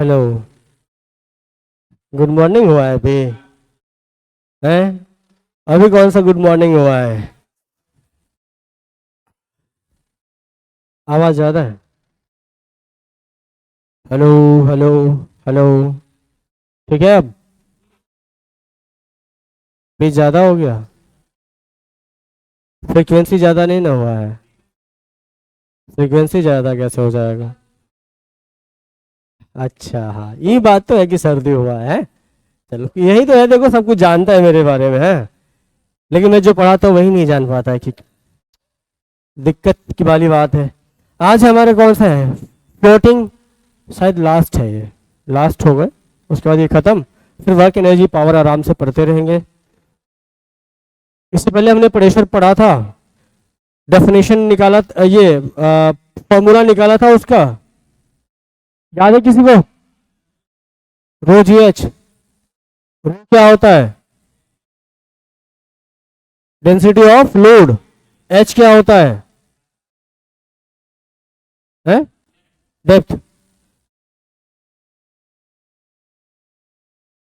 Hello. Good morning हुआ है अभी? हैं? अभी कौन सा गुड मॉर्निंग हुआ है? आवाज ज़्यादा है। हेलो। हेलो। हेलो। ठीक है अब? भी ज़्यादा हो गया? फ्रीक्वेंसी ज़्यादा नहीं ना हुआ है? फ्रीक्वेंसी ज़्यादा कैसे हो जाएगा? अच्छा, हाँ, ये बात तो है कि सर्दी हुआ है। चलो, यही तो है, देखो सब कुछ जानता है मेरे बारे में है। लेकिन मैं जो पढ़ाता हूँ वही नहीं जान पाता है कि दिक्कत की वाली बात है। आज हमारे कौन सा है? फ्लोटिंग। शायद लास्ट है ये। लास्ट हो गए, उसके बाद ये खत्म। फिर वर्क एनर्जी पावर आराम से पढ़ते रहेंगे। इससे पहले हमने प्रेशर पढ़ा था। डेफिनेशन निकाला ये फॉर्मूला निकाला था उसका। याद है किसी को? रो जी एच। रो क्या होता है? Density of load. एच क्या होता है? डेप्थ।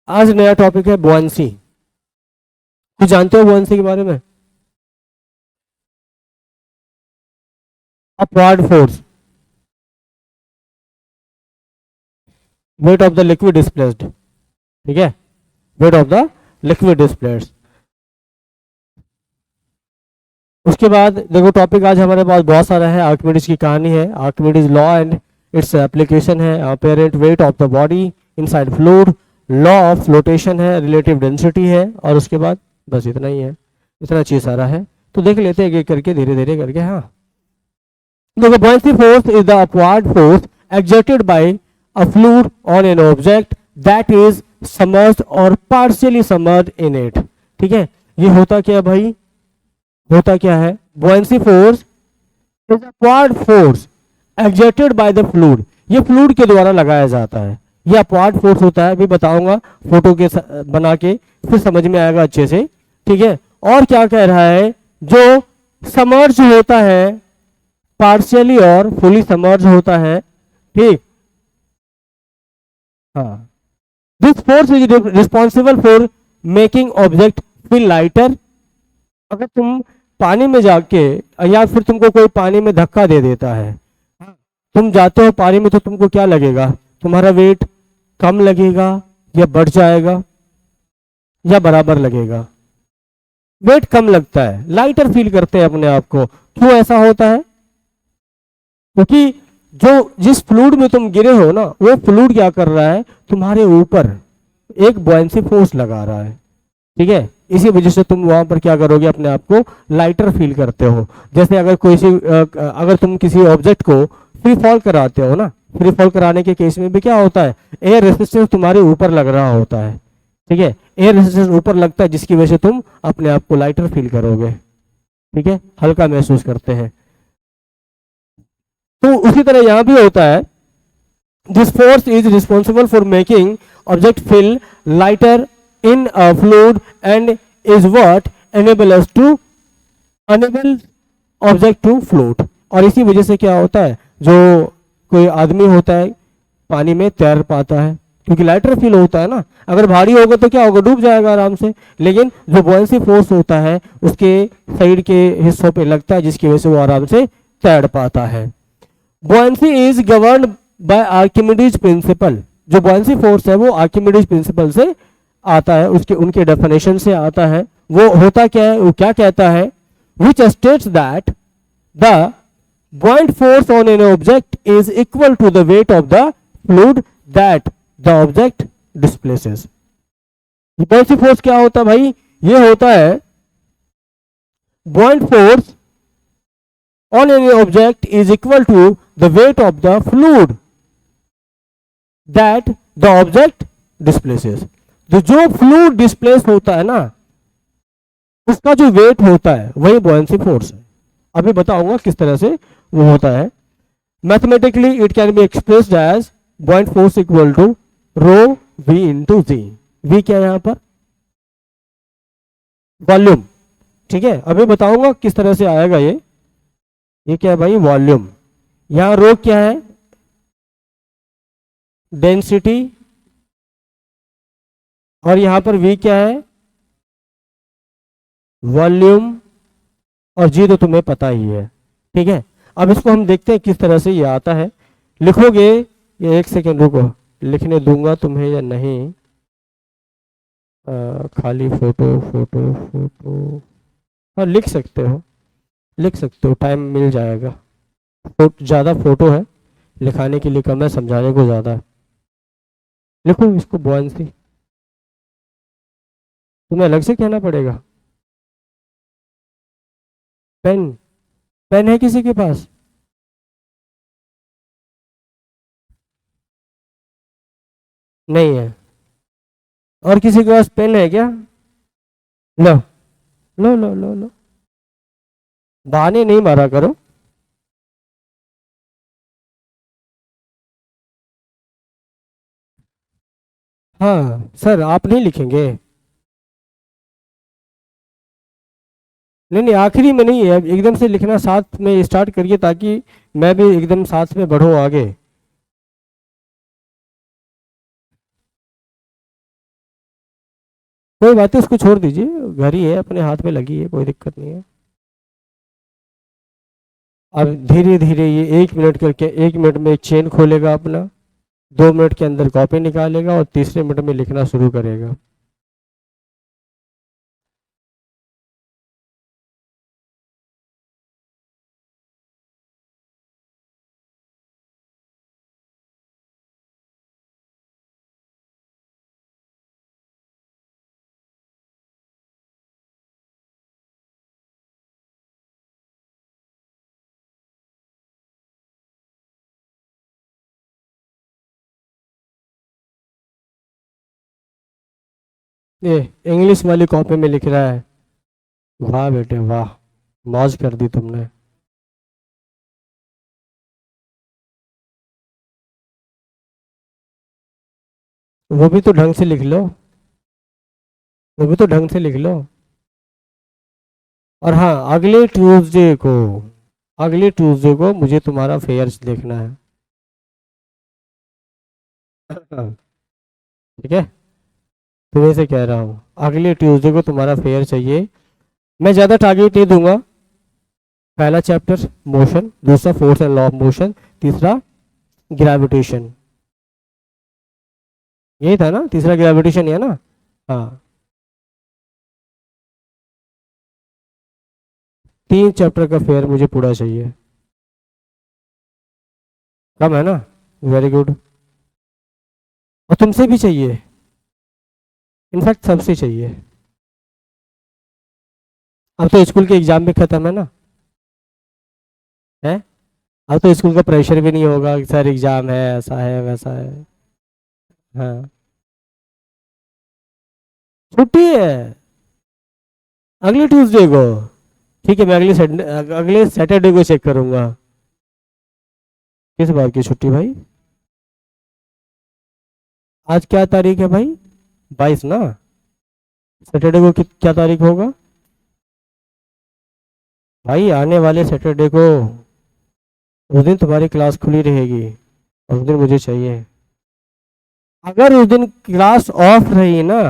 आज नया टॉपिक है बुआंसी। कुछ जानते हो बुआंसी के बारे में? Upward force. Wait of the liquid displaced. ठीक है। Wait of the liquid displaced. उसके बाद देखो टॉपिक आज हमारे पास बहुत सारा है। आर्किमिडीज की कहानी है, Archimedes law and its application है, apparent weight of the body inside fluid, law of flotation है, रिलेटिव डेंसिटी है, और उसके बाद बस इतना ही है। इतना चीज सारा है, तो देख लेते हैं एक एक करके, धीरे धीरे करके। हाँ, देखो, buoyancy force is the upward force exerted by a fluid on an object that is submerged or partially submerged in it। ठीक है, ये होता क्या है भाई? होता क्या है? buoyancy force is upward force exerted by the fluid। ये फ्लूइड के द्वारा लगाया जाता है। ये अपवार्ड फोर्स होता है, अभी बताऊंगा फोटो के बना के, फिर समझ में आएगा अच्छे से। ठीक है, और क्या कह रहा है? जो समर्ज होता है, पार्शियली और फुली समर्ज होता है। ठीक। हाँ, this force is responsible for making object feel lighter. अगर तुम पानी में जाके, या फिर तुमको कोई पानी में धक्का दे देता है, तुम जाते हो पानी में, तो तुमको क्या लगेगा? तुम्हारा वेट कम लगेगा या बढ़ जाएगा, या बराबर लगेगा? वेट कम लगता है, लाइटर फील करते हैं अपने आप को। क्यों ऐसा होता है? क्योंकि जो जिस फ्लूइड में तुम गिरे हो ना, वो फ्लूइड क्या कर रहा है? तुम्हारे ऊपर एक बॉयंसी फोर्स लगा रहा है। ठीक है, इसी वजह से तुम वहां पर क्या करोगे? अपने आप को लाइटर फील करते हो। जैसे अगर अगर तुम किसी ऑब्जेक्ट को फ्री फॉल कराते हो ना, फ्री फॉल कराने के केस में भी क्या होता है? एयर रेसिस्टेंस तुम्हारे ऊपर लग रहा होता है। ठीक है, एयर रेसिस्टेंस ऊपर लगता है, जिसकी वजह से तुम अपने आप को लाइटर फील करोगे। ठीक है, हल्का महसूस करते हैं। तो उसी तरह यहां भी होता है। This force is responsible for making object feel lighter in a fluid and is what enable us to enable object to float। और इसी वजह से क्या होता है? जो कोई आदमी होता है पानी में तैर पाता है, क्योंकि लाइटर फील होता है ना। अगर भारी होगा तो क्या होगा? डूब जाएगा आराम से। लेकिन जो बुआंसी फोर्स होता है उसके साइड के हिस्सों पे लगता है, जिसकी वजह से वो आराम से तैर पाता है। Buoyancy is governed bye Archimedes principal. जो बुआंसी फोर्स है वो आर्किमिडीज प्रिंसिपल से आता है, उसके उनके डेफिनेशन से आता है। वो होता क्या है? वो क्या कहता है? which states that the buoyant force on an object is equal to the weight of the fluid that the object displaces। buoyancy force क्या होता है भाई? ये होता है buoyant force on an object is equal to the weight of the fluid that the object displaces। तो जो fluid displace होता है ना, उसका जो वेट होता है वही बुआंसी फोर्स है। अभी बताऊंगा किस तरह से वो होता है। Mathematically it can be expressed as buoyant force equal to rho V into g. V क्या है यहां पर? वॉल्यूम। ठीक है, अभी बताऊंगा किस तरह से आएगा ये क्या है भाई? वॉल्यूम। यहां रो क्या है? डेंसिटी, और यहां पर V क्या है, वॉल्यूम, और G तो तुम्हें पता ही है। ठीक है, अब इसको हम देखते हैं किस तरह से ये आता है। लिखोगे, ये एक सेकेंड रुको, लिखने दूंगा तुम्हें या नहीं। खाली फोटो फोटो फोटो, हाँ लिख सकते हो, लिख सकते हो, टाइम मिल जाएगा। ज़्यादा फोटो है, लिखाने के लिए कम है, समझाने को ज़्यादा है। लिखो इसको बुआंसी, तुम्हें अलग से कहना पड़ेगा। पेन, पेन है किसी के पास? नहीं है। और किसी के पास पेन है क्या? लो लो लो लो लो, बहाने नहीं मारा करो। हाँ सर, आप नहीं लिखेंगे? नहीं नहीं, आखिरी में नहीं है, एकदम से लिखना साथ में स्टार्ट करिए ताकि मैं भी एकदम साथ में बढ़ूँ आगे। कोई बात है, उसको छोड़ दीजिए, घर ही है, अपने हाथ में लगी है, कोई दिक्कत नहीं है। अब धीरे धीरे ये 1 मिनट करके, 1 मिनट में एक चेन खोलेगा अपना, 2 मिनट के अंदर कॉपी निकालेगा और तीसरे मिनट में लिखना शुरू करेगा। ये इंग्लिश वाली कॉपी में लिख रहा है, वाह बेटे वाह, मौज कर दी तुमने। वो भी तो ढंग से लिख लो, वो भी तो ढंग से लिख लो। और हाँ, अगले ट्यूसडे को मुझे तुम्हारा फेयर देखना है। ठीक है, तुम्हें से कह रहा हूँ, अगले ट्यूसडे को तुम्हारा फेयर चाहिए। मैं ज़्यादा टारगेट नहीं दूंगा। पहला चैप्टर मोशन, दूसरा force and law of motion, तीसरा ग्रेविटेशन, यही था ना, तीसरा ग्रेविटेशन है ना। हाँ, 3 चैप्टर का फेयर मुझे पूरा चाहिए। कम है ना, वेरी गुड। और तुमसे भी चाहिए, इनफैक्ट सबसे चाहिए। अब तो स्कूल के एग्जाम भी खत्म है ना, है। अब तो स्कूल का प्रेशर भी नहीं होगा कि सर एग्जाम है, ऐसा है वैसा है। हाँ, छुट्टी है अगले ट्यूसडे को। ठीक है, मैं अगले सैटरडे को चेक करूंगा। किस बात की छुट्टी भाई? आज क्या तारीख है भाई? 22 ना। सैटरडे को क्या तारीख होगा भाई? आने वाले सैटरडे को, उस दिन तुम्हारी क्लास खुली रहेगी, उस दिन मुझे चाहिए। अगर उस दिन क्लास ऑफ रही ना,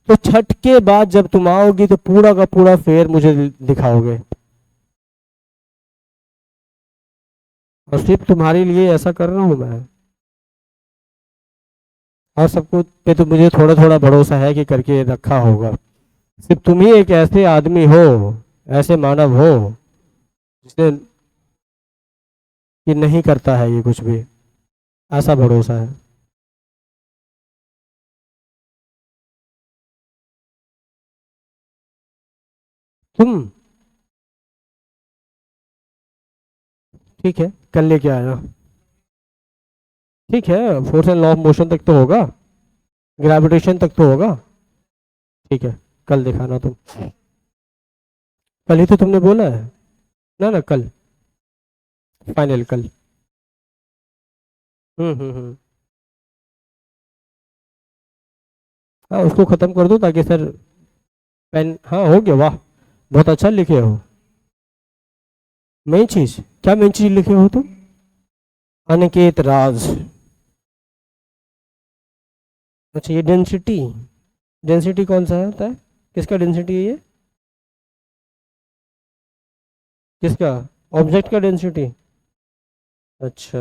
तो छठ के बाद जब तुम आओगी तो पूरा का पूरा फेयर मुझे दिखाओगे, और सिर्फ तुम्हारे लिए ऐसा कर रहा हूं मैं। और सबको पे तो मुझे थोड़ा थोड़ा भरोसा है कि करके रखा होगा। सिर्फ तुम ही एक ऐसे आदमी हो, ऐसे मानव हो, जिसने कि नहीं करता है ये कुछ भी, ऐसा भरोसा है। तुम, ठीक है, कल लेके आना। ठीक है, force and law of motion तक तो होगा, ग्रेविटेशन तक तो होगा। ठीक है, कल दिखाना तुम। कल ही तो तुमने बोला है ना, ना कल, फाइनल कल। हम्म। हाँ, उसको खत्म कर दो ताकि सर पेन, हाँ हो गया, वाह बहुत अच्छा लिखे हो। मेन चीज, क्या मेन चीज लिखे हो तुम? अनिकेत राज, अच्छा ये डेंसिटी, डेंसिटी कौन सा होता है, किसका डेंसिटी है ये, किसका, ऑब्जेक्ट का डेंसिटी। अच्छा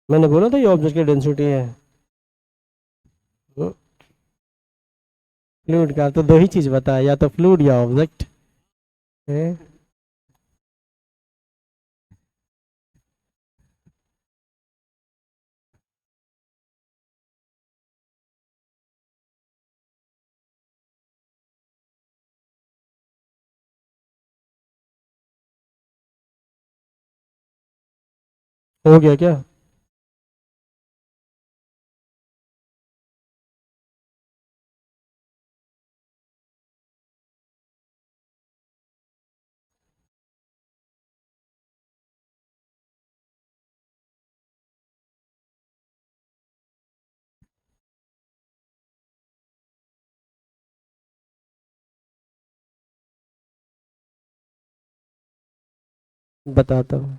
मैंने बोला था ये ऑब्जेक्ट की डेंसिटी है। फ्लूइड का तो दो ही चीज बताया, या तो फ्लूइड या ऑब्जेक्ट है। हो गया क्या। बताता हूँ,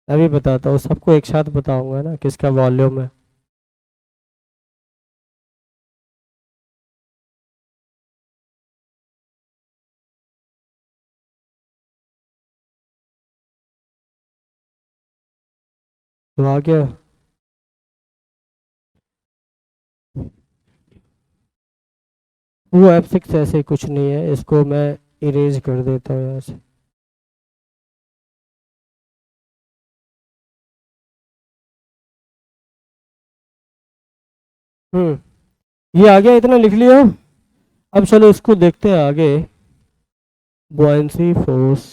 अभी बताता हूँ, सबको एक साथ बताऊंगा ना किसका वॉल्यूम है। तो आ गया। वो F6 ऐसे कुछ नहीं है, इसको मैं इरेज कर देता हूँ यहाँ से। ये आ गया, इतना लिख लियो। अब चलो इसको देखते हैं आगे, बुआंसी फोर्स।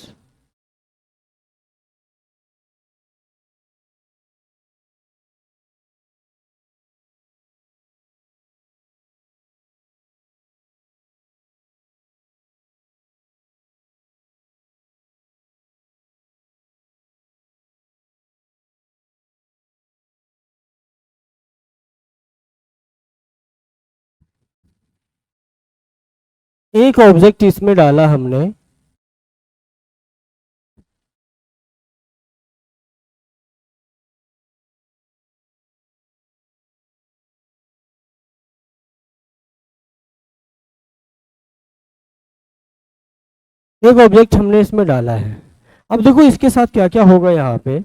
एक ऑब्जेक्ट इसमें डाला हमने, एक ऑब्जेक्ट हमने इसमें डाला है। अब देखो इसके साथ क्या क्या होगा यहाँ पे।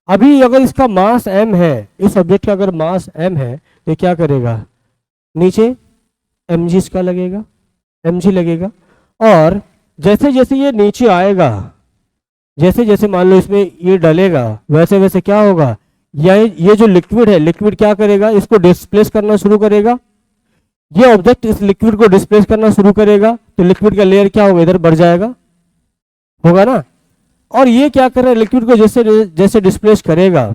अभी अगर इसका मास m है, इस ऑब्जेक्ट का अगर मास m है, तो ये क्या करेगा, नीचे mg इसका लगेगा, mg लगेगा। और जैसे जैसे ये नीचे आएगा, जैसे जैसे मान लो इसमें ये डलेगा, वैसे वैसे क्या होगा, ये जो लिक्विड है, लिक्विड क्या करेगा, इसको डिस्प्लेस करना शुरू करेगा। ये ऑब्जेक्ट इस लिक्विड को डिस्प्लेस करना शुरू करेगा, तो लिक्विड का लेयर क्या होगा, इधर बढ़ जाएगा, होगा ना। और ये क्या कर रहा है, लिक्विड को जैसे जैसे डिस्प्लेस करेगा,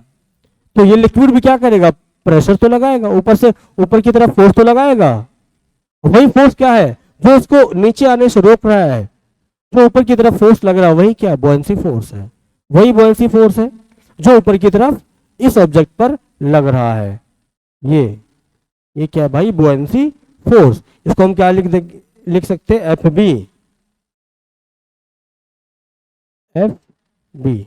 तो ये लिक्विड भी क्या करेगा, प्रेशर तो लगाएगा, ऊपर से ऊपर की तरफ फोर्स तो लगाएगा। वही फोर्स क्या है जो उसको नीचे आने से रोक रहा है, जो ऊपर की तरफ फोर्स लग रहा है, वही क्या, बुआंसी फोर्स है। वही बुआंसी फोर्स है जो ऊपर की तरफ इस ऑब्जेक्ट पर लग रहा है। ये क्या है भाई, बुआंसी फोर्स। इसको हम क्या लिख सकते हैं, F B, F B,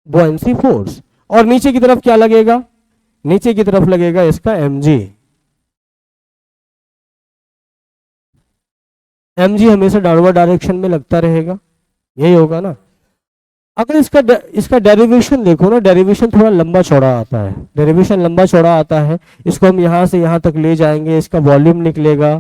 buoyancy force. और नीचे की तरफ क्या लगेगा, नीचे की तरफ लगेगा इसका mg। mg हमेशा डाउनवर्ड डायरेक्शन में लगता रहेगा, यही होगा ना। अगर इसका डेरिवेशन देखो ना, डेरिवेशन थोड़ा लंबा चौड़ा आता है, डेरिवेशन लंबा चौड़ा आता है। इसको हम यहाँ से यहाँ तक ले जाएंगे, इसका वॉल्यूम निकलेगा,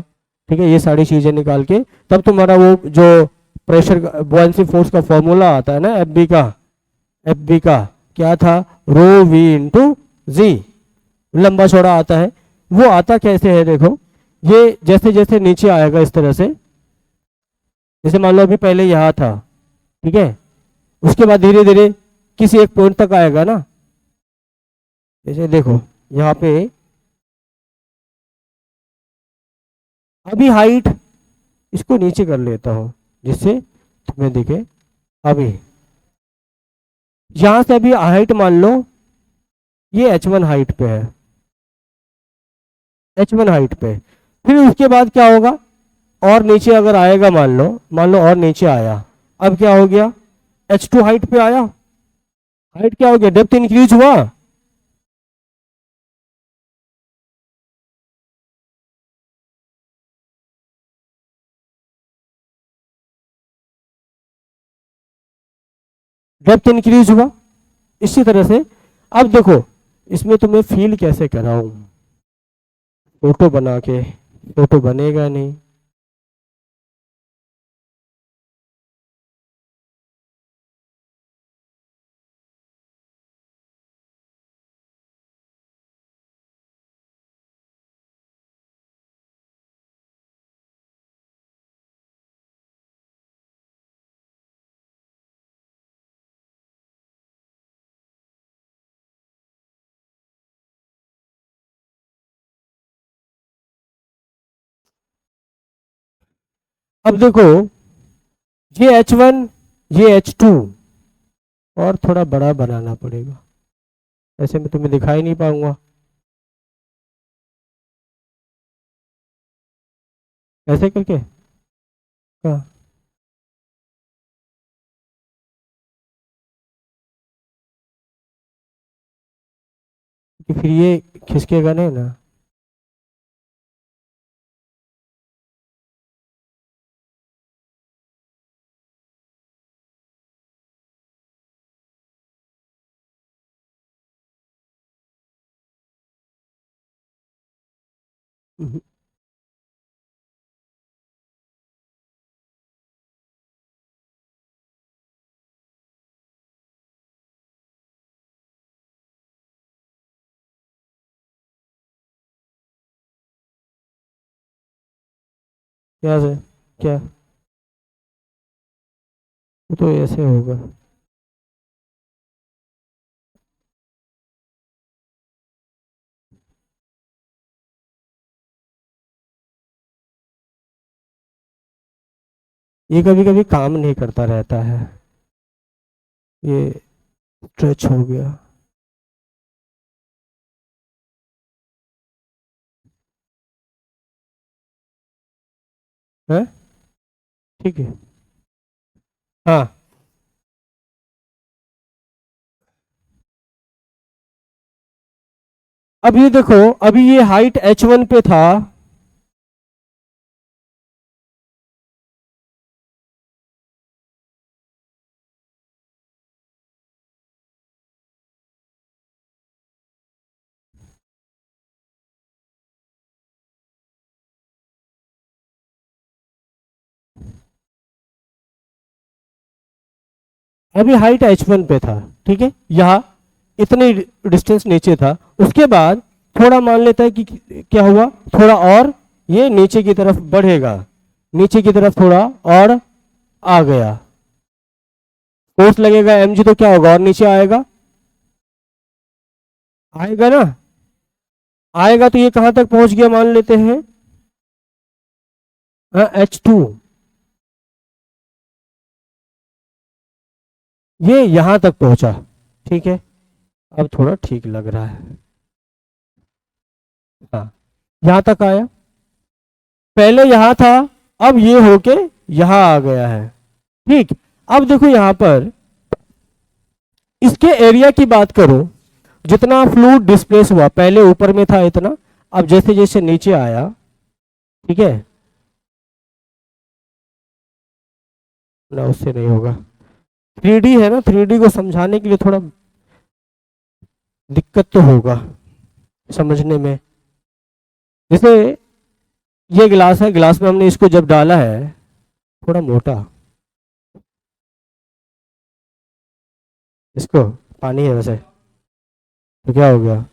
ठीक है, ये सारी चीजें निकाल के तब तुम्हारा वो जो प्रेशर बुआंसी फोर्स का फॉर्मूला आता है ना, एफ बी का क्या था, रो वी इंटू जी, लंबा चौड़ा आता है। वो आता कैसे है देखो, ये जैसे जैसे नीचे आएगा इस तरह से, जैसे मान लो अभी पहले यहाँ था, ठीक है, उसके बाद धीरे धीरे किसी एक पॉइंट तक आएगा ना। जैसे देखो यहाँ पे अभी हाइट, इसको नीचे कर लेता हूँ जिससे तुम्हें दिखे। अभी यहां से अभी हाइट मान लो ये h1 हाइट पे है, h1 हाइट पे। फिर उसके बाद क्या होगा, और नीचे अगर आएगा, मान लो और नीचे आया, अब क्या हो गया, h2 हाइट पे आया, हाइट क्या हो गया, डेप्थ इंक्रीज हुआ। डेप्थ इंक्रीज हुआ। इसी तरह से अब देखो इसमें तुम्हें फील कैसे कराऊं, फोटो बना के, फोटो बनेगा नहीं। अब देखो ये H1 ये H2 और थोड़ा बड़ा बनाना पड़ेगा, ऐसे में तुम्हें दिखाई नहीं पाऊंगा। ऐसे करके हाँ, कि फिर ये खिसकेगा नहीं ना। हम्म, क्या से क्या, वो तो ऐसे होगा। ये कभी कभी काम नहीं करता रहता है, ये स्ट्रेच हो गया। है ठीक है। हाँ अब ये देखो, अभी ये हाइट H1 पे था, अभी हाइट H1 पे था, ठीक है, यहाँ इतनी डिस्टेंस नीचे था। उसके बाद थोड़ा मान लेता है कि क्या हुआ, थोड़ा और ये नीचे की तरफ बढ़ेगा, नीचे की तरफ थोड़ा और आ गया, फोर्स लगेगा mg, तो क्या होगा, और नीचे आएगा, आएगा ना, आएगा। तो ये कहां तक पहुंच गया मान लेते हैं, H2, ये यहां तक पहुंचा, ठीक है। अब थोड़ा ठीक लग रहा है, हाँ यहां तक आया, पहले यहां था, अब ये होके यहां आ गया है, ठीक। अब देखो यहां पर इसके एरिया की बात करो, जितना फ्लूइड डिस्प्लेस हुआ, पहले ऊपर में था इतना, अब जैसे जैसे नीचे आया, ठीक है ना, उससे नहीं होगा। 3D है ना, 3D को समझाने के लिए थोड़ा दिक्कत तो होगा समझने में। जैसे ये गिलास है, गिलास में हमने इसको जब डाला है, थोड़ा मोटा, इसको पानी है वैसे, तो क्या हो गया,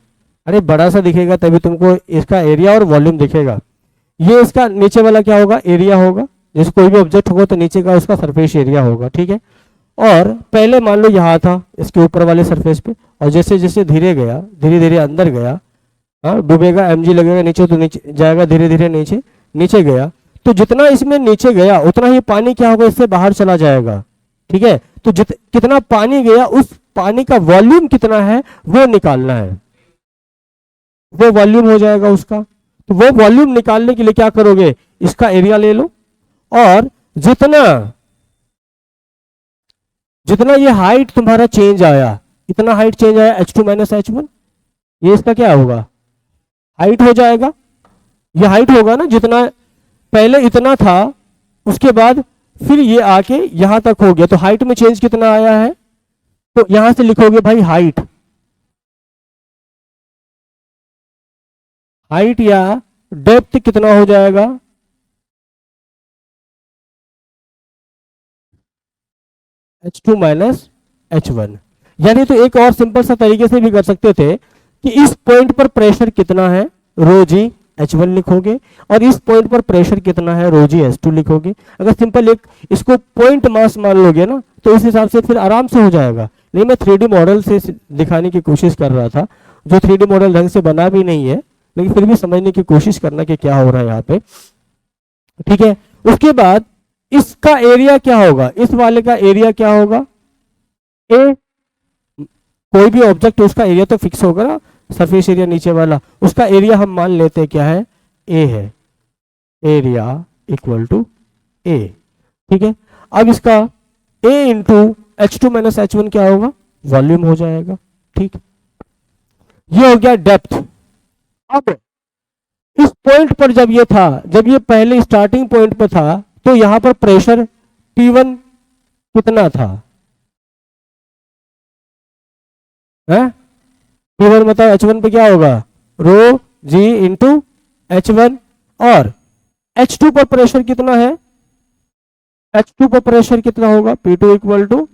अरे बड़ा सा दिखेगा तभी तुमको इसका एरिया और वॉल्यूम दिखेगा। ये इसका नीचे वाला क्या होगा, एरिया होगा, जैसे कोई भी ऑब्जेक्ट होगा तो नीचे का उसका सरफेस एरिया होगा, ठीक है। और पहले मान लो यहाँ था इसके ऊपर वाले सरफेस पे, और जैसे जैसे धीरे गया, धीरे धीरे अंदर गया, हाँ डूबेगा, mg लगेगा नीचे, तो नीचे जाएगा धीरे धीरे नीचे, नीचे गया, तो जितना इसमें नीचे गया उतना ही पानी क्या होगा, इससे बाहर चला जाएगा, ठीक है। तो कितना पानी गया, उस पानी का वॉल्यूम कितना है वो निकालना है, वो वॉल्यूम हो जाएगा उसका। तो वो वॉल्यूम निकालने के लिए क्या करोगे, इसका एरिया ले लो, और जितना जितना ये हाइट तुम्हारा चेंज आया, इतना हाइट चेंज आया H2 माइनस H1, ये इसका क्या होगा, हाइट हो जाएगा। ये हाइट होगा ना, जितना पहले इतना था उसके बाद फिर ये आके यहां तक हो गया, तो हाइट में चेंज कितना आया है, तो यहां से लिखोगे भाई हाइट, हाइट या डेप्थ कितना हो जाएगा, H2 माइनस H1। यानी तो एक और सिंपल सा तरीके से भी कर सकते थे कि इस पॉइंट पर प्रेशर कितना है, रो जी H1 लिखोगे, और इस पॉइंट पर प्रेशर कितना है, रो जी H2 लिखोगे। अगर सिंपल एक इसको पॉइंट मास मान लोगे ना, तो इस हिसाब से फिर आराम से हो जाएगा। नहीं, मैं 3D मॉडल से दिखाने की कोशिश कर रहा था, जो 3D मॉडल ढंग से बना भी नहीं है, लेकिन फिर भी समझने की कोशिश करना कि क्या हो रहा है यहाँ पे, ठीक है। उसके बाद इसका एरिया क्या होगा, इस वाले का एरिया क्या होगा, ए, कोई भी ऑब्जेक्ट उसका एरिया तो फिक्स होगा ना, सरफेस एरिया नीचे वाला, उसका एरिया हम मान लेते हैं क्या है, ए है, एरिया इक्वल टू ए, ठीक है। अब इसका ए इंटू H2 माइनस H1 क्या होगा, वॉल्यूम हो जाएगा, ठीक। ये हो गया डेप्थ। अब इस पॉइंट पर जब ये था, जब ये पहले स्टार्टिंग पॉइंट पर था, तो यहां पर प्रेशर P1 कितना था, है P1 बताओ, H1 पे क्या होगा, रो जी इंटू H1, और H2 पर प्रेशर कितना है, H2 पर प्रेशर कितना होगा, P2 equal to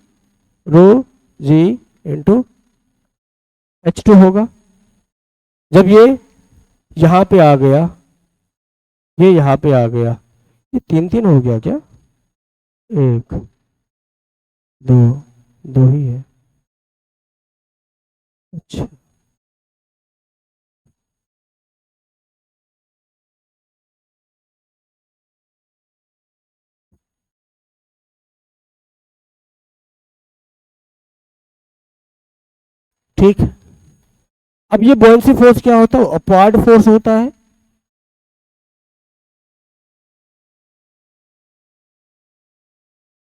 rho g into H2 होगा। जब ये यहां पे आ गया, ये यहां पे आ गया, ये तीन तीन हो गया क्या, एक दो, दो ही है, अच्छा ठीक। अब ये buoyancy फोर्स क्या होता है, अपवार्ड फोर्स होता है,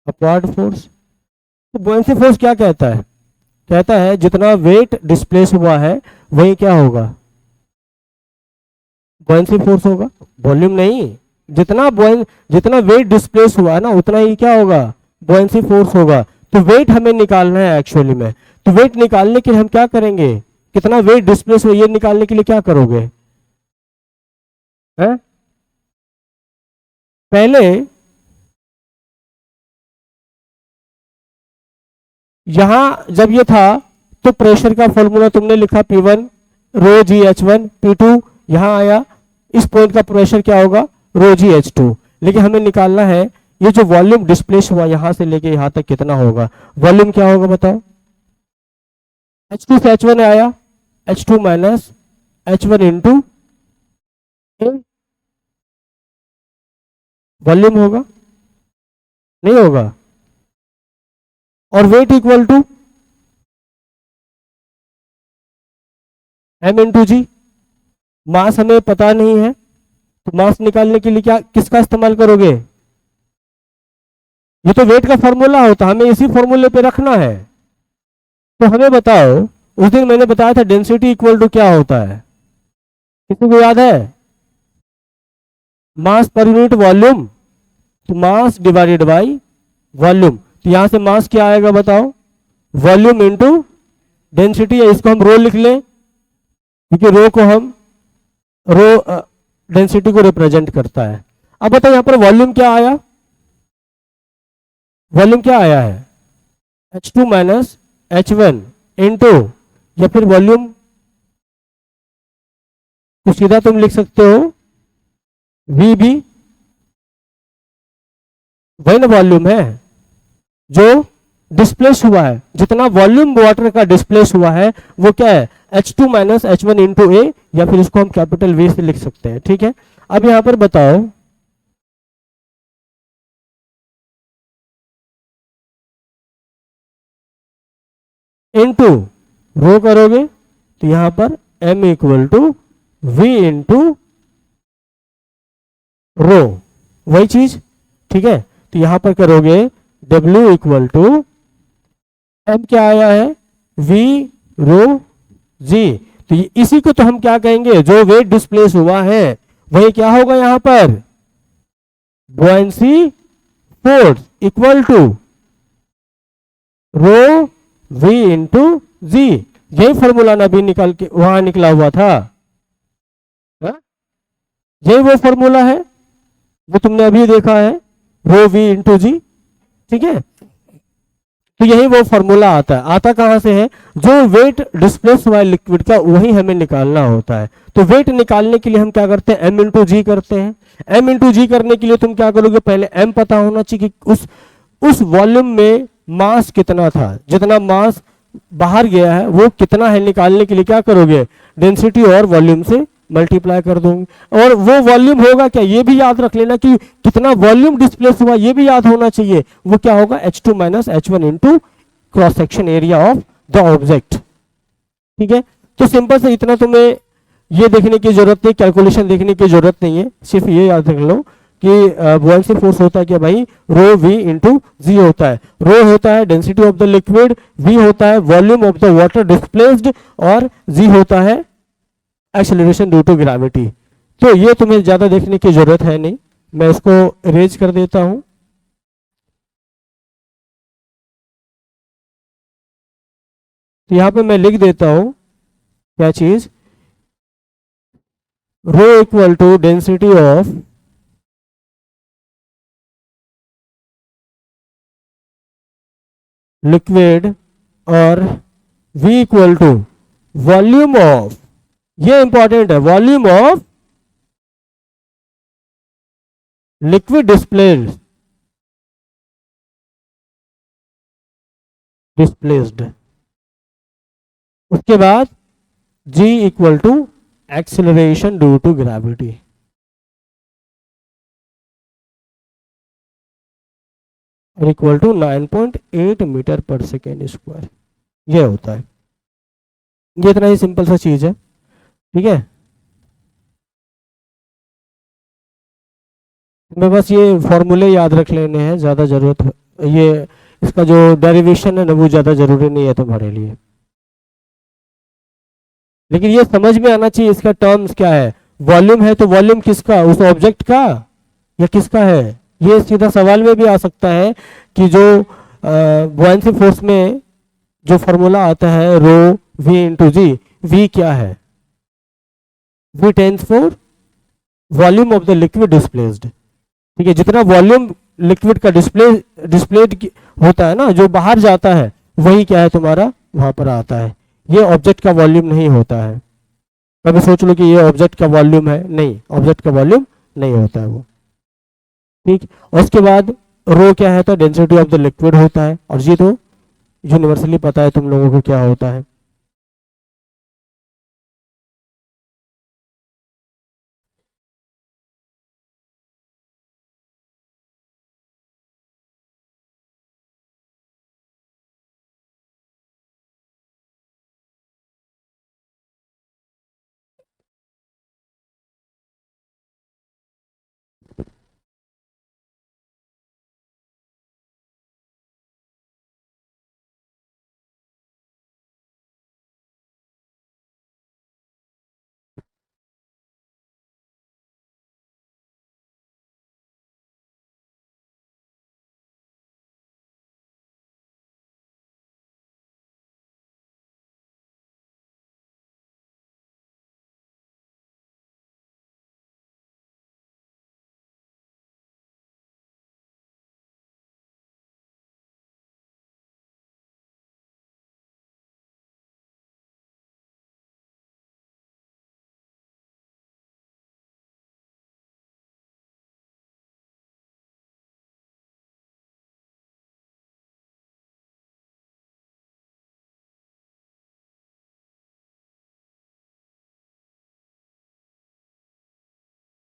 अपवार्ड फोर्स। तो buoyancy फोर्स क्या कहता है, कहता है जितना वेट डिस्प्लेस हुआ है वही क्या होगा, buoyancy फोर्स होगा, वॉल्यूम नहीं। जितना जितना वेट डिस्प्लेस हुआ है ना, उतना ही क्या होगा, buoyancy फोर्स होगा। तो वेट हमें निकालना है एक्चुअली में, तो वेट निकालने के लिए हम क्या करेंगे, कितना वेट डिस्प्लेस हुआ ये निकालने के लिए क्या करोगे, है पहले यहां जब ये था तो प्रेशर का फॉर्मूला तुमने लिखा P1 रो जी H1, P2 यहां आया, इस पॉइंट का प्रेशर क्या होगा, रो जी H2। लेकिन हमें निकालना है ये जो वॉल्यूम डिस्प्लेस हुआ यहां से लेके यहां तक कितना होगा, वॉल्यूम क्या होगा बताओ, H2 से H1 आया, H2 minus H1 into volume होगा, नहीं होगा, और weight equal to m into g. Mass हमें पता नहीं है, तो मास निकालने के लिए क्या किसका इस्तेमाल करोगे, ये तो वेट का फॉर्मूला होता, हमें इसी फॉर्मूले पे रखना है। तो हमें बताओ, उस दिन मैंने बताया था डेंसिटी इक्वल टू क्या होता है, किसी को याद है, मास पर यूनिट वॉल्यूम, तो मास डिवाइडेड बाय वॉल्यूम। तो यहां से मास क्या आएगा बताओ, वॉल्यूम इंटू डेंसिटी, या इसको हम रो लिख लें, क्योंकि रो को हम रो डेंसिटी को रिप्रेजेंट करता है। अब बताओ यहां पर वॉल्यूम क्या आया, वॉल्यूम क्या आया है, H2 माइनस H1 इंटू, या फिर वॉल्यूम को सीधा तुम लिख सकते हो VB, वही ना वॉल्यूम है जो डिस्प्लेस हुआ है, जितना वॉल्यूम वाटर का डिस्प्लेस हुआ है वो क्या है, H2 माइनस H1 इंटू ए, या फिर इसको हम कैपिटल V से लिख सकते हैं, ठीक है। अब यहां पर बताओ इंटू रो करोगे तो यहां पर m equal to V into rho, वही चीज, ठीक है। तो यहां पर करोगे W इक्वल टू m क्या आया है वी रो जी। तो इसी को तो हम क्या कहेंगे, जो वेट डिस्प्लेस हुआ है वही क्या होगा यहां पर, buoyancy force equal to rho V into g. यही फॉर्मूला ना भी निकाल के वहां निकला हुआ था, हा? यही वो फॉर्मूला है वो तुमने अभी देखा है, रो वी इंटू जी। ठीक है, तो यही वो फॉर्मूला आता है। आता कहां से है, जो वेट डिस्प्लेस हुआ है लिक्विड का वही हमें निकालना होता है। तो वेट निकालने के लिए हम क्या करते हैं, एम इंटू जी करते हैं। एम इंटू जी करने के लिए तुम क्या करोगे, पहले एम पता होना चाहिए कि उस वॉल्यूम में मास कितना था, जितना मास बाहर गया है वो कितना है, निकालने के लिए क्या करोगे, डेंसिटी और वॉल्यूम से मल्टीप्लाई कर दोगे। और वो वॉल्यूम होगा क्या, ये भी याद रख लेना कि कितना वॉल्यूम डिस्प्लेस हुआ, ये भी याद होना चाहिए। वो क्या होगा, H2 minus H1 into cross section area of the object. ठीक है, तो सिंपल से इतना तुम्हें ये देखने की जरूरत नहीं, कैलकुलेशन देखने की जरूरत नहीं है, सिर्फ ये याद रख लो कि बुआयंसी फोर्स होता है क्या भाई, रो वी इंटू जी होता है। रो होता है density of the liquid, V होता है volume of the water displaced, और जी होता है एक्सेलरेशन ड्यू टू ग्रेविटी। तो ये तुम्हें ज्यादा देखने की जरूरत है नहीं, मैं इसको इरेज कर देता हूं। तो यहां पे मैं लिख देता हूं क्या चीज, rho equal to density of liquid और v equal to volume of, ये इंपॉर्टेंट है, वॉल्यूम ऑफ लिक्विड डिस्प्लेस्ड। उसके बाद g equal to acceleration due to gravity, और equal to 9.8 metre per second square. ये होता है, ये इतना ही सिंपल सा चीज है। ठीक है, मैं बस ये फॉर्मूले याद रख लेने हैं, ज़्यादा ज़रूरत ये इसका जो डेरिवेशन है ना वो ज़्यादा ज़रूरी नहीं है तुम्हारे लिए, लेकिन ये समझ में आना चाहिए इसका टर्म्स क्या है। वॉल्यूम है तो वॉल्यूम किसका, उस ऑब्जेक्ट का या किसका है, ये सीधा सवाल में भी आ सकता है कि जो बुआयंसी फोर्स में जो फॉर्मूला आता है rho V into g, V क्या है, V stands for volume of the liquid displaced. ठीक है, जितना वॉल्यूम लिक्विड का डिस्प्लेड होता है ना, जो बाहर जाता है वही क्या है तुम्हारा वहां पर आता है। ये ऑब्जेक्ट का वॉल्यूम नहीं होता है। कभी सोच लो कि ये ऑब्जेक्ट का वॉल्यूम है, नहीं, ऑब्जेक्ट का वॉल्यूम नहीं होता है वो। ठीक, और उसके बाद रो क्या है, तो डेंसिटी ऑफ द लिक्विड होता है, और ये तो यूनिवर्सली पता है तुम लोगों को क्या होता है।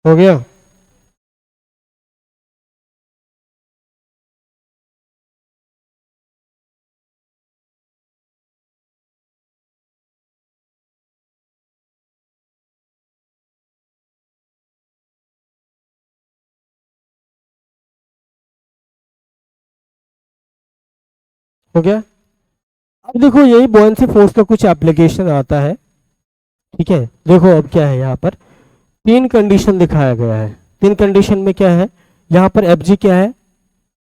हो गया, हो गया। अब देखो यही बुओयेंसी फोर्स का कुछ एप्लीकेशन आता है। ठीक है, देखो अब क्या है, यहाँ पर तीन कंडीशन दिखाया गया है। तीन कंडीशन में क्या है, यहाँ पर एफ जी क्या है,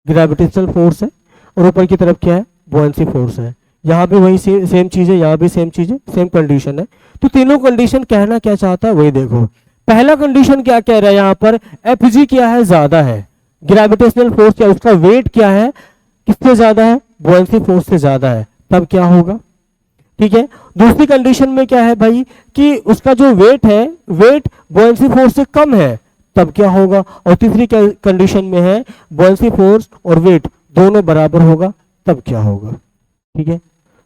ग्रेविटेशनल फोर्स है, और ऊपर की तरफ क्या है, बुओयेंसी फोर्स है। यहाँ भी वही सेम चीज है, यहाँ भी सेम चीज है, सेम कंडीशन है। तो तीनों कंडीशन कहना क्या चाहता है वही देखो। पहला कंडीशन क्या कह रहा है यहाँ पर, एफ जी क्या है, ज्यादा है, ग्रेविटेशनल फोर्स क्या, उसका वेट क्या है, किससे ज्यादा है, बुओयेंसी फोर्स से ज्यादा है, तब क्या होगा। ठीक है, दूसरी कंडीशन में क्या है भाई कि उसका जो वेट है, वेट बुओयेंसी फोर्स से कम है, तब क्या होगा। और तीसरी कंडीशन में है बुओयेंसी फोर्स और वेट दोनों बराबर होगा, तब क्या होगा। ठीक है,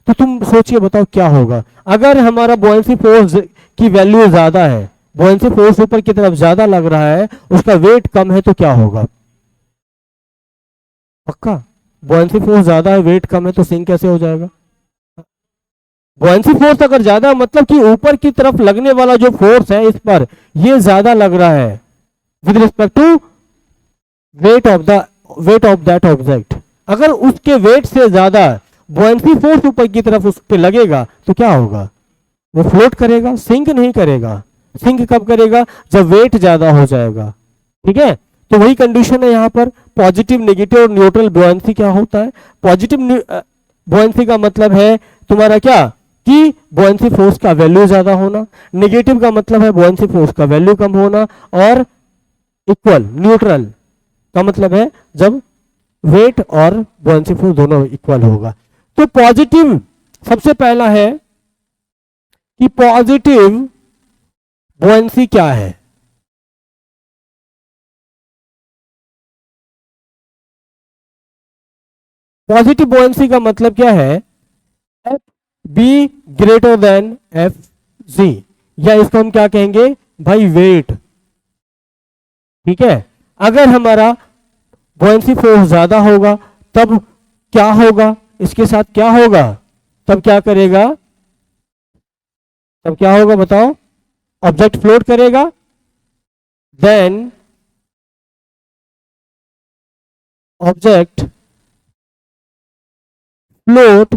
तो तुम सोचिए बताओ क्या होगा अगर हमारा बुओयेंसी फोर्स की वैल्यू ज्यादा है, बुओयेंसी फोर्स ऊपर की तरफ ज्यादा लग रहा है, उसका वेट कम है, तो क्या होगा। पक्का, बुओयेंसी फोर्स ज्यादा है, वेट कम है, तो सिंक कैसे हो जाएगा। बुओयेंसी फोर्स अगर ज्यादा, मतलब कि ऊपर की तरफ लगने वाला जो फोर्स है इस पर, ये ज्यादा लग रहा है with respect to weight of that object. अगर उसके वेट से ज्यादा बुओयेंसी फोर्स ऊपर की तरफ उस पे लगेगा, तो क्या होगा, वो फ्लोट करेगा, सिंक नहीं करेगा। सिंक कब करेगा, जब वेट ज्यादा हो जाएगा। ठीक है, तो वही कंडीशन है यहाँ पर। पॉजिटिव, नेगेटिव और न्यूट्रल बुओयेंसी क्या होता है। पॉजिटिव बुओयेंसी का मतलब है तुम्हारा क्या, कि बुओयेंसी फोर्स का वैल्यू ज्यादा होना। नेगेटिव का मतलब है बुओयेंसी फोर्स का वैल्यू कम होना। और इक्वल, न्यूट्रल का मतलब है जब वेट और बुओयेंसी फोर्स दोनों इक्वल होगा। तो पॉजिटिव, सबसे पहला है कि पॉजिटिव बुओयेंसी क्या है। पॉजिटिव बुओयेंसी का मतलब क्या है, F be greater than F G, या इसको हम क्या कहेंगे भाई, वेट। ठीक है, अगर हमारा बुओयेंसी फोर्स ज्यादा होगा, तब क्या होगा, इसके साथ क्या होगा, तब क्या करेगा, तब क्या होगा बताओ, ऑब्जेक्ट फ्लोट करेगा। Then object float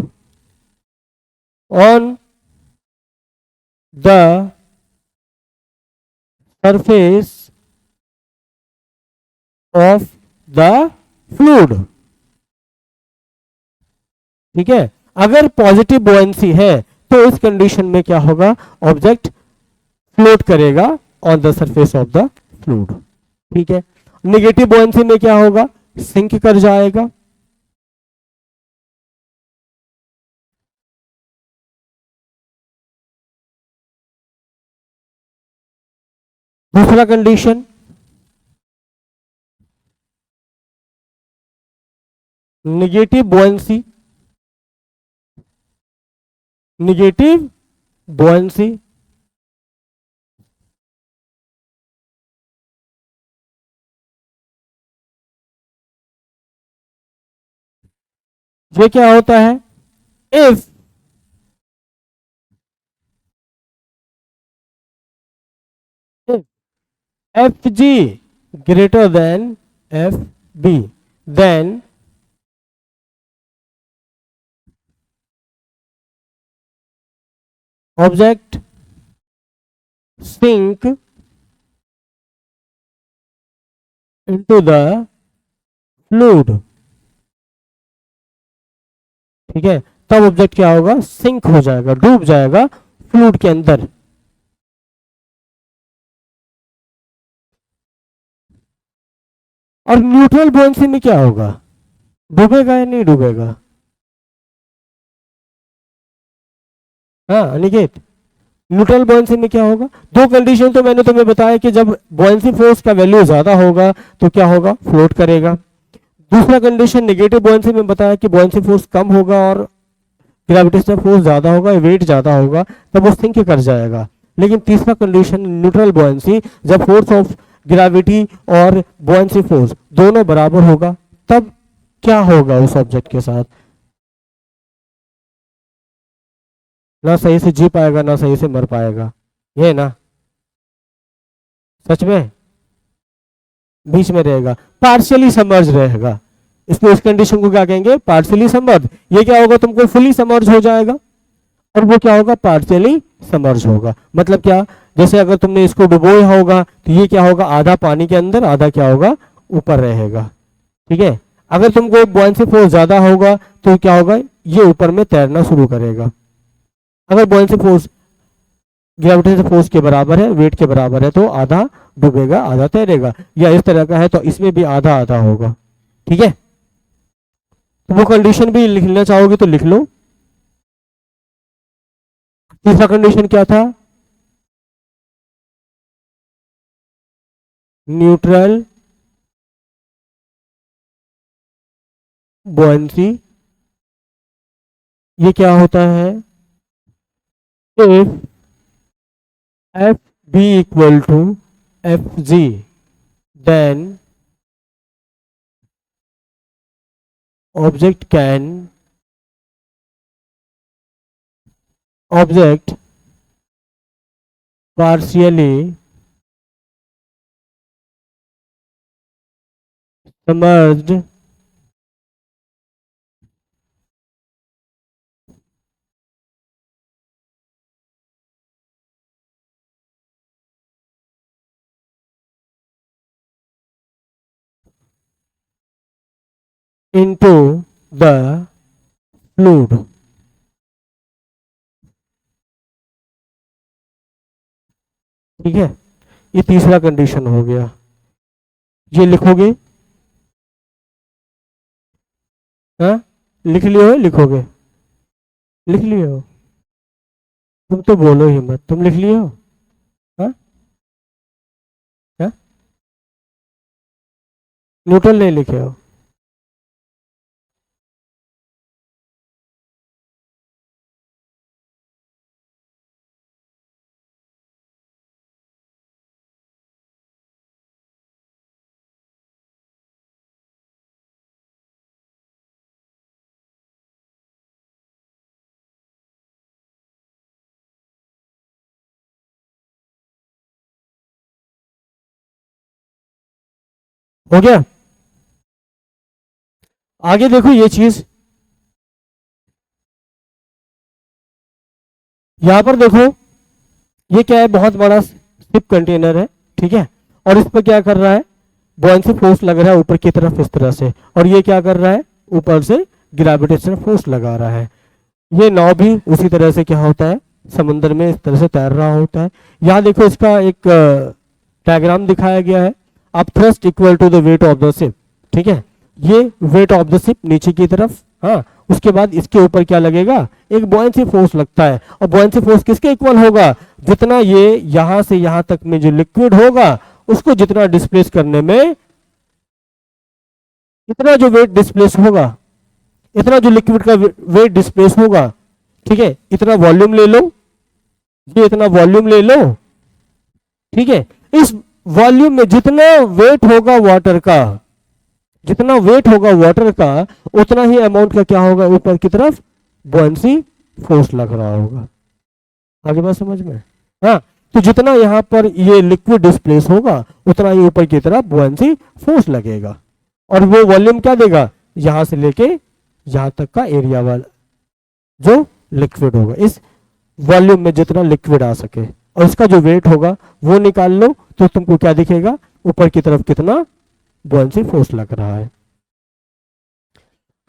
on the surface of the fluid। ठीक है, अगर पॉजिटिव बुओयेंसी है तो इस कंडीशन में क्या होगा, ऑब्जेक्ट फ्लोट करेगा on the surface of the fluid. ठीक है, नेगेटिव बुओयेंसी में क्या होगा, सिंक कर जाएगा। दूसरा condition, negative buoyancy, negative buoyancy ये क्या होता है, if F G greater than F B, then object sink into the fluid. ठीक है, तब ऑब्जेक्ट क्या होगा, सिंक हो जाएगा, डूब जाएगा फ्लूइड के अंदर। और न्यूट्रल बुओयेंसी में क्या होगा, डूबेगा या नहीं डूबेगा। हाँ अनिकेत, न्यूट्रल बुओयेंसी में क्या होगा, दो कंडीशन तो मैंने तुम्हें बताया कि जब बुओयेंसी फोर्स का वैल्यू ज्यादा होगा तो क्या होगा, फ्लोट करेगा। दूसरा कंडीशन नेगेटिव बुओयेंसी में बताया कि बुओयेंसी फोर्स कम होगा और ग्रेविटेशनल फोर्स ज्यादा होगा, वेट ज्यादा होगा, तब वो सिंक कर जाएगा। लेकिन तीसरा कंडीशन न्यूट्रल बुओयेंसी, जब फोर्स ऑफ ग्रेविटी और बुओयेंसी फोर्स दोनों बराबर होगा, तब क्या होगा उस ऑब्जेक्ट के साथ, ना सही से जी पाएगा ना सही से मर पाएगा, ये ना, सच में बीच में रहेगा, पार्शियली सबमर्ज रहेगा। इसको, इस कंडीशन को क्या कहेंगे, पार्शियली सबमर्ज। ये क्या होगा, तुमको फुली सबमर्ज हो जाएगा, और वो क्या होगा, पार्शियली सबमर्ज होगा। मतलब क्या, जैसे अगर तुमने इसको डुबोया होगा तो ये क्या होगा, आधा पानी के अंदर, आधा क्या होगा, ऊपर रहेगा। ठीक है, अगर तुमको बॉयंसी फोर्स ज्यादा होगा तो क्या होगा, ये ऊपर में तैरना शुरू करेगा। अगर बॉयंसी फोर्स ग्रेविटेशनल फोर्स के बराबर है, वेट के बराबर है, तो आधा डूबेगा आधा तैरेगा, या इस तरह का है तो इसमें भी आधा आधा होगा। ठीक है, तो वो कंडीशन भी लिखना चाहोगे तो लिख लो। तीसरा कंडीशन क्या था, न्यूट्रल बुओयंसी। ये क्या होता है, if F B equal to F G, then object partially submerged into the fluid। ठीक है, ये तीसरा कंडीशन हो गया। ये लिखोगे, हाँ लिख लियो, लिखोगे, लिख लियो, तुम तो बोलो ही मत, तुम लिख लियो, हाँ क्या, न्यूट्रल नहीं लिखे हो, हो गया। आगे देखो ये चीज, यहां पर देखो, ये क्या है, बहुत बड़ा शिप कंटेनर है। ठीक है, और इस पर क्या कर रहा है, बॉयंसी फोर्स लग रहा है ऊपर की तरफ इस तरह से, और ये क्या कर रहा है, ऊपर से ग्रेविटेशनल फोर्स लगा रहा है। ये नाव भी उसी तरह से क्या होता है, समुद्र में इस तरह से तैर रहा होता है। यहाँ देखो इसका एक डायग्राम दिखाया गया है, अब thrust equal to the weight of the ship. ठीक है, ये वेट ऑफ द शिप नीचे की तरफ, हाँ, उसके बाद इसके ऊपर क्या लगेगा, एक बॉयंसी फोर्स लगता है, और बॉयंसी फोर्स किसके इक्वल होगा, जितना ये यहां से यहां तक में जो लिक्विड होगा उसको जितना डिस्प्लेस करने में, इतना जो वेट डिस्प्लेस होगा, इतना जो लिक्विड का वेट डिस्प्लेस होगा। ठीक है, इतना वॉल्यूम ले लो, ये इतना वॉल्यूम ले लो। ठीक है, इस वॉल्यूम में जितना वेट होगा वाटर का, जितना वेट होगा वाटर का, उतना ही अमाउंट का क्या होगा, ऊपर की तरफ बॉयंसी फोर्स लग रहा होगा। आगे बात समझ में, हाँ, तो जितना यहां पर ये लिक्विड डिस्प्लेस होगा उतना ही ऊपर की तरफ बॉयंसी फोर्स लगेगा, और वो वॉल्यूम क्या देगा, यहां से लेके यहां तक का एरिया वाला जो लिक्विड होगा, इस वॉल्यूम में जितना लिक्विड आ सके, और इसका जो वेट होगा वो निकाल लो, तो तुमको क्या दिखेगा, ऊपर की तरफ कितना बॉयंसी फोर्स लग रहा है।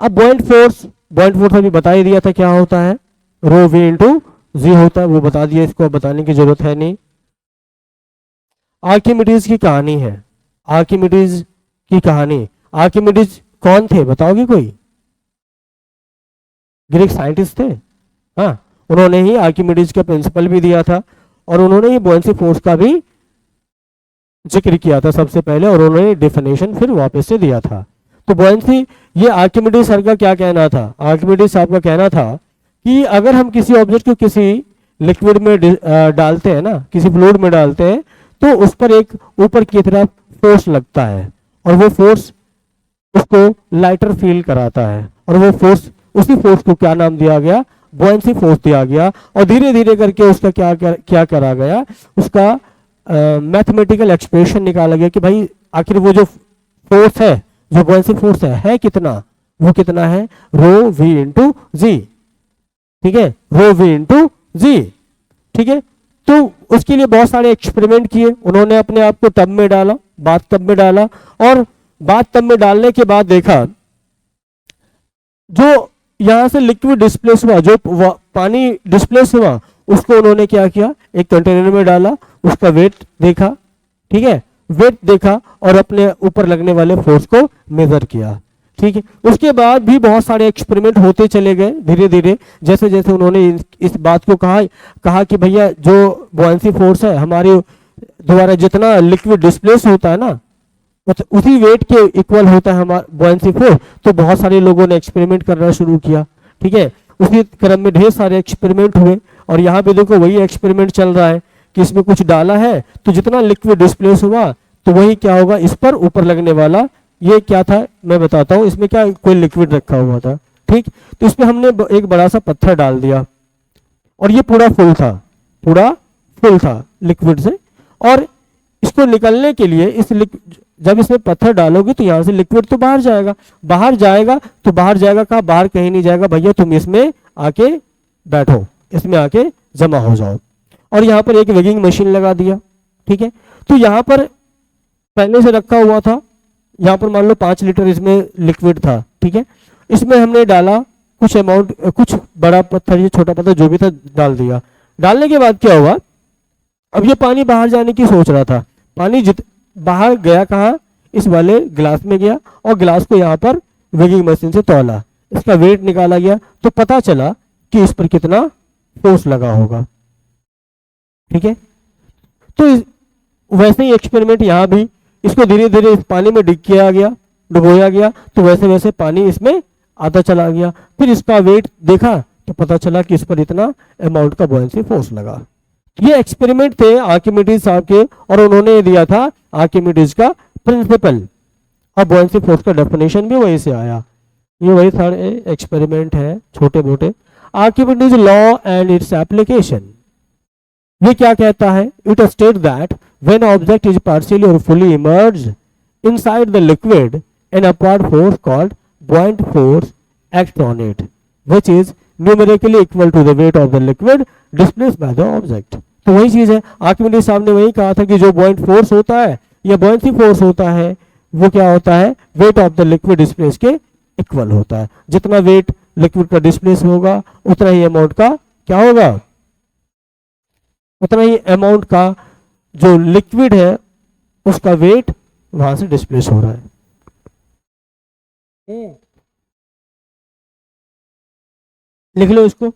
अब बॉइंट फोर्स अभी बता ही दिया था क्या होता है, रो वी इंटू जी होता है, वो बता दिया, इसको बताने की जरूरत है नहीं। आर्किमिडीज की कहानी है, आर्किमिडीज की कहानी। आर्किमिडीज कौन थे बताओगे कोई, ग्रीक साइंटिस्ट थे, हाँ, उन्होंने ही आर्किमिडीज का प्रिंसिपल भी दिया था, और उन्होंने ही बॉयंसी फोर्स का भी जिक्र किया था सबसे पहले, और उन्होंने डेफिनेशन फिर वापस से दिया था। तो बॉयंसी, ये आर्किमिडीज सर का क्या कहना था, आर्किमिडीज साहब का कहना था कि अगर हम किसी ऑब्जेक्ट को किसी लिक्विड में डालते हैं ना, किसी फ्लूइड में डालते हैं, तो उस पर एक ऊपर की तरफ फोर्स लगता है, और वो फोर्स उसको लाइटर फील कराता है, और वो फोर्स, उसी फोर्स को क्या नाम दिया गया, बॉयंसी फोर्स दिया गया। और धीरे धीरे करके उसका क्या करा गया, उसका मैथमेटिकल एक्सप्रेशन निकाला गया कि भाई आखिर वो जो फोर्स है जो buoyancy फोर्स है कितना, वो कितना है, रो वी इंटू जी, ठीक है, रो वी इंटू जी, ठीक है। तो उसके लिए बहुत सारे एक्सपेरिमेंट किए उन्होंने, अपने आप को टब में डाला, बाथ टब में डाला, और बाथ टब में डालने के बाद देखा जो यहां से लिक्विड डिस्प्लेस हुआ, जो पानी डिस्प्लेस हुआ, उसको उन्होंने क्या किया, एक कंटेनर में डाला, उसका वेट देखा, ठीक है, वेट देखा और अपने ऊपर लगने वाले फोर्स को मेजर किया, ठीक है। उसके बाद भी बहुत सारे एक्सपेरिमेंट होते चले गए धीरे धीरे, जैसे जैसे उन्होंने इस बात को कहा कि भैया जो बॉयंसी फोर्स है हमारे द्वारा जितना लिक्विड डिस्प्लेस होता है ना, उसी वेट के इक्वल होता है हमारा बॉयंसी फोर्स। तो बहुत सारे लोगों ने एक्सपेरिमेंट करना शुरू किया, ठीक है। उसी क्रम में ढेर सारे एक्सपेरिमेंट हुए, और यहाँ पे देखो वही एक्सपेरिमेंट चल रहा है कि इसमें कुछ डाला है तो जितना लिक्विड डिस्प्लेस हुआ तो वही क्या होगा, इस पर ऊपर लगने वाला, ये क्या था मैं बताता हूँ, इसमें क्या कोई लिक्विड रखा हुआ था, ठीक। तो इसमें हमने एक बड़ा सा पत्थर डाल दिया और ये पूरा फुल था, पूरा फुल था लिक्विड से, और इसको निकलने के लिए जब इसमें पत्थर डालोगे तो यहाँ से लिक्विड तो बाहर जाएगा, बाहर जाएगा तो बाहर जाएगा कहाँ, बाहर कहीं नहीं जाएगा भैया, तुम इसमें आके बैठो, इसमें आके जमा हो जाओ। और यहाँ पर एक वेगिंग मशीन लगा दिया, ठीक है। तो यहाँ पर पहले से रखा हुआ था, यहाँ पर मान लो 5 लीटर इसमें लिक्विड था, ठीक है। इसमें हमने डाला कुछ अमाउंट, कुछ बड़ा पत्थर या छोटा पत्थर जो भी था डाल दिया। डालने के बाद क्या हुआ, अब ये पानी बाहर जाने की सोच रहा था, पानी बाहर गया कहाँ, इस वाले गिलास में गया, और गिलास को यहाँ पर वेगिंग मशीन से तौला, इसका वेट निकाला गया, तो पता चला कि इस पर कितना फोर्स लगा होगा, ठीक है। तो वैसे ही एक्सपेरिमेंट यहाँ भी, इसको धीरे धीरे इस पानी में डिग किया गया, डुबोया गया, तो वैसे वैसे पानी इसमें आता चला गया, फिर इसका वेट देखा तो पता चला कि इस पर इतना अमाउंट का बॉयंसी फोर्स लगा। ये एक्सपेरिमेंट थे आर्किमिडीज साहब के, और उन्होंने दिया था आर्किमिडीज का प्रिंसिपल, और बॉयंसी फोर्स का डेफिनेशन भी वहीं से आया। ये वही सारे एक्सपेरिमेंट है छोटे मोटे। Archimedes law and its application, ये क्या कहता है, it state that when object is partially और fully immersed inside the liquid an upward force called buoyant force acts on it which is numerically equal to the weight of the liquid displaced by the object। तो वही चीज है, Archimedes साहब ने वही कहा था कि जो buoyant फोर्स होता है या buoyancy फोर्स होता है वो क्या होता है, wait of the liquid displace के इक्वल होता है। जितना वेट लिक्विड का डिस्प्लेस होगा उतना ही अमाउंट का क्या होगा, उतना ही अमाउंट का जो लिक्विड है उसका वेट वहां से डिस्प्लेस हो रहा है। लिख लो इसको।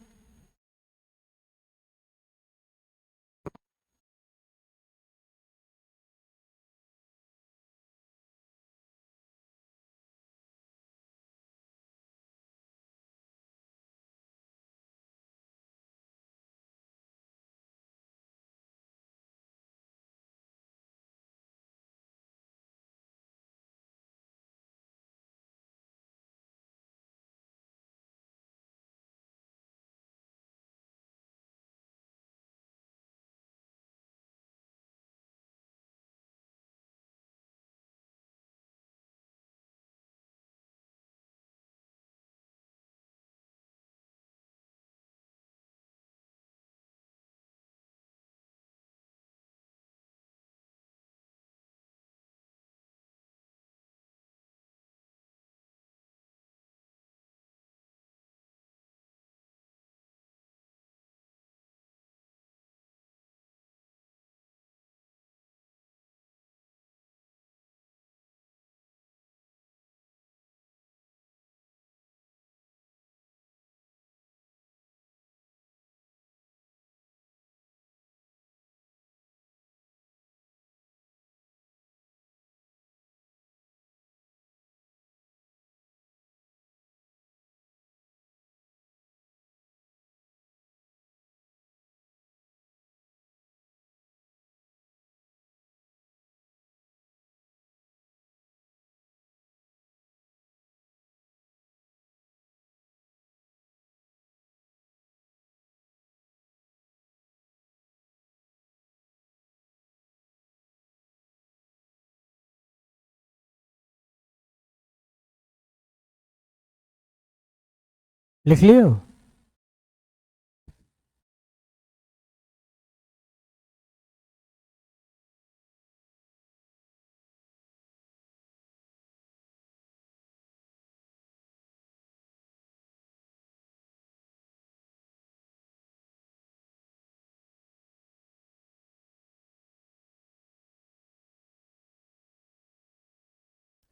लिख लियो।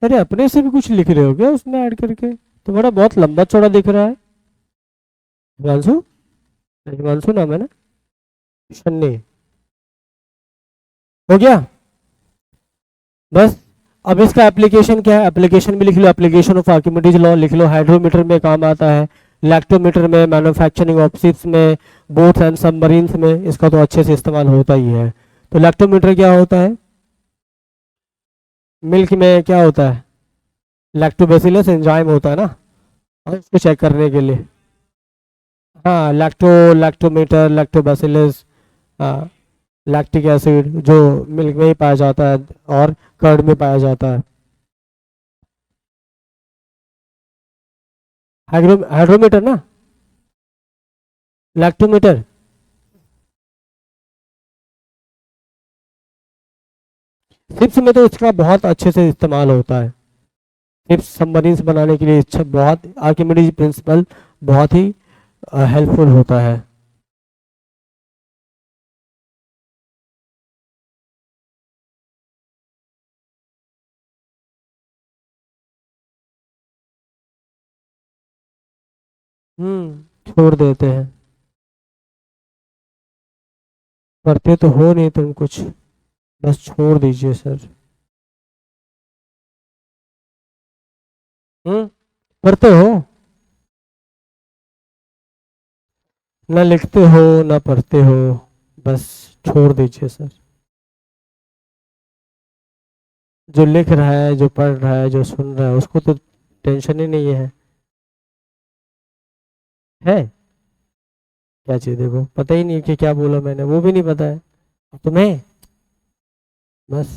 अरे अपने से भी कुछ लिख रहे हो क्या उसमें ऐड करके? तुम्हारा बहुत लंबा चौड़ा दिख रहा है। हिमांशु, हिमांशु नाम है ना? शन्नी। हो गया बस। अब इसका एप्लीकेशन क्या है? एप्लीकेशन भी लिख लो, एप्लीकेशन ऑफ आर्किमिडीज लॉ लिख लो। हाइड्रोमीटर में काम आता है, लैक्टोमीटर में, मैन्युफैक्चरिंग ऑफ शिप्स में, बोट्स एंड सबमरीन्स में इसका तो अच्छे से इस्तेमाल होता ही है। तो लैक्टोमीटर क्या होता है? मिल्क में क्या होता है? लैक्टोबैसिलस एंजाइम होता है ना, और इसको चेक करने के लिए। हाँ, लैक्टोमीटर, लैक्टोबैसिलस, हाँ, लैक्टिक एसिड जो मिल्क में ही पाया जाता है और कर्ड में पाया जाता है। हाइड्रोमीटर ना, लैक्टोमीटर। शिप्स में तो इसका बहुत अच्छे से इस्तेमाल होता है। शिप्स सबमरीन्स बनाने के लिए अच्छा, बहुत आर्किमिडीज प्रिंसिपल बहुत ही हेल्पफुल होता है। छोड़ देते हैं। करते तो हो नहीं तुम कुछ, बस छोड़ दीजिए सर। करते हो, ना लिखते हो ना पढ़ते हो, बस छोड़ दीजिए सर। जो लिख रहा है, जो पढ़ रहा है, जो सुन रहा है, उसको तो टेंशन ही नहीं है क्या चीज़? देखो पता ही नहीं कि क्या बोला मैंने, वो भी नहीं पता है तुम्हें, बस।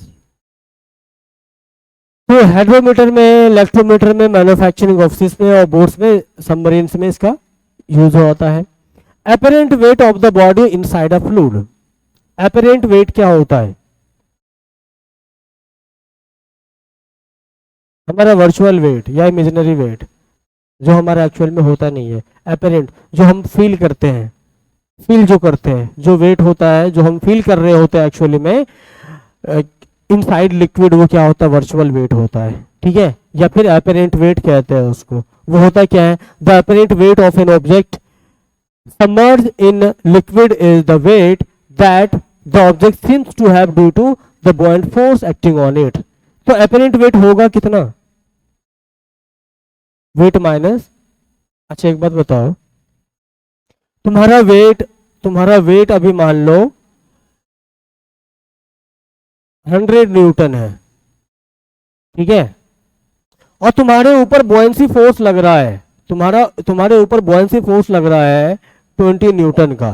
तो हाइड्रोमीटर में, इलेक्ट्रोमीटर में, मैन्युफैक्चरिंग ऑफिस में और बोट्स में, सबमरीन्स में इसका यूज होता है। Apparent weight of the body inside a fluid. Apparent wait क्या होता है? हमारा वर्चुअल वेट या इमेजिनरी वेट, जो हमारा एक्चुअल में होता नहीं है। अपेरेंट जो हम फील करते हैं, फील जो करते हैं, जो वेट होता है जो हम फील कर रहे होते हैं एक्चुअली में इनसाइड लिक्विड, वो क्या होता है? वर्चुअल वेट होता है, ठीक है? या फिर अपेरेंट वेट कहते हैं उसको। वो होता क्या है? The apparent weight of an object submerged in liquid is the weight that the object seems to have due to the buoyant force acting on it. तो apparent weight होगा कितना? वेट माइनस, अच्छा एक बात बताओ, तुम्हारा वेट, तुम्हारा wait अभी मान लो 100 न्यूटन है, ठीक है? और तुम्हारे ऊपर बॉयंसी फोर्स लग रहा है, तुम्हारे ऊपर बॉयंसी फोर्स लग रहा है 20 न्यूटन का,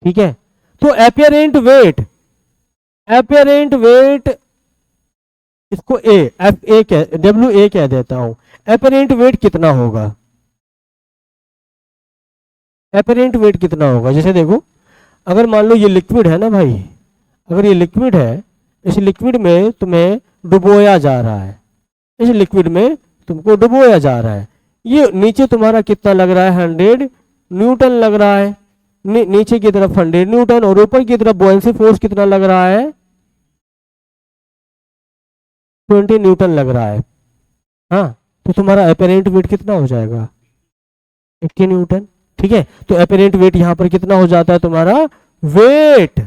ठीक है? तो एपियरेंट वेट, एपियरेंट वेट, इसको ए, एफ ए कह, डब्ल्यू ए कह देता हूं। एपियरेंट वेट कितना होगा? एपियरेंट वेट कितना होगा? जैसे देखो, अगर मान लो ये लिक्विड है ना भाई, अगर ये लिक्विड है, इस लिक्विड में तुम्हें डुबोया जा रहा है, इस लिक्विड में तुमको डुबोया जा रहा है। ये नीचे तुम्हारा कितना लग रहा है? 100 न्यूटन लग रहा है, नीचे की तरफ 100 न्यूटन, और ऊपर की तरफ बॉयंसी फोर्स कितना लग रहा है? 20 न्यूटन लग रहा है। हाँ, तो तुम्हारा अपेरेंट वेट कितना हो जाएगा? 80 न्यूटन, ठीक है? तो अपेरेंट वेट यहां पर कितना हो जाता है तुम्हारा? वेट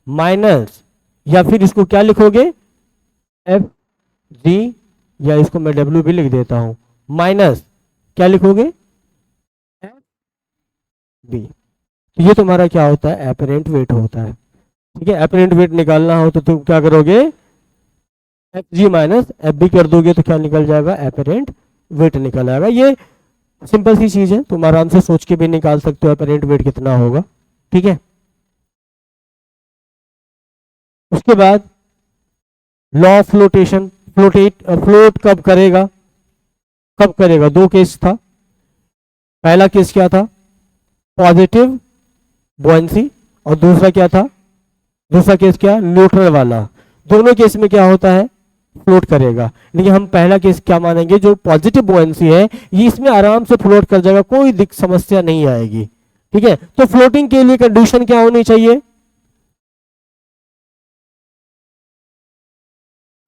माइनस, या फिर इसको क्या लिखोगे? एफ जी, या इसको मैं डब्ल्यू भी लिख देता हूं, माइनस क्या लिखोगे? F B. तो ये तुम्हारा क्या होता है? एपरेंट वेट होता है, ठीक है? एपरेंट वेट निकालना हो तो तुम क्या करोगे? F G minus F B कर दोगे तो क्या निकल जाएगा? एपरेंट वेट निकल आएगा। ये सिंपल सी चीज है, तुम आराम से सोच के भी निकाल सकते हो एपरेंट वेट कितना होगा, ठीक है? उसके बाद लॉ ऑफ फ्लोटेशन, फ्लोट कब करेगा? कब करेगा? दो केस था, पहला केस क्या था, पॉजिटिव बुओयेंसी, और दूसरा क्या था, दूसरा केस क्या, न्यूट्रल वाला। दोनों केस में क्या होता है, फ्लोट करेगा। लेकिन हम पहला केस क्या मानेंगे, जो पॉजिटिव बुओयेंसी है ये इसमें आराम से फ्लोट कर जाएगा, कोई समस्या नहीं आएगी। ठीक है, तो फ्लोटिंग के लिए कंडीशन क्या होनी चाहिए,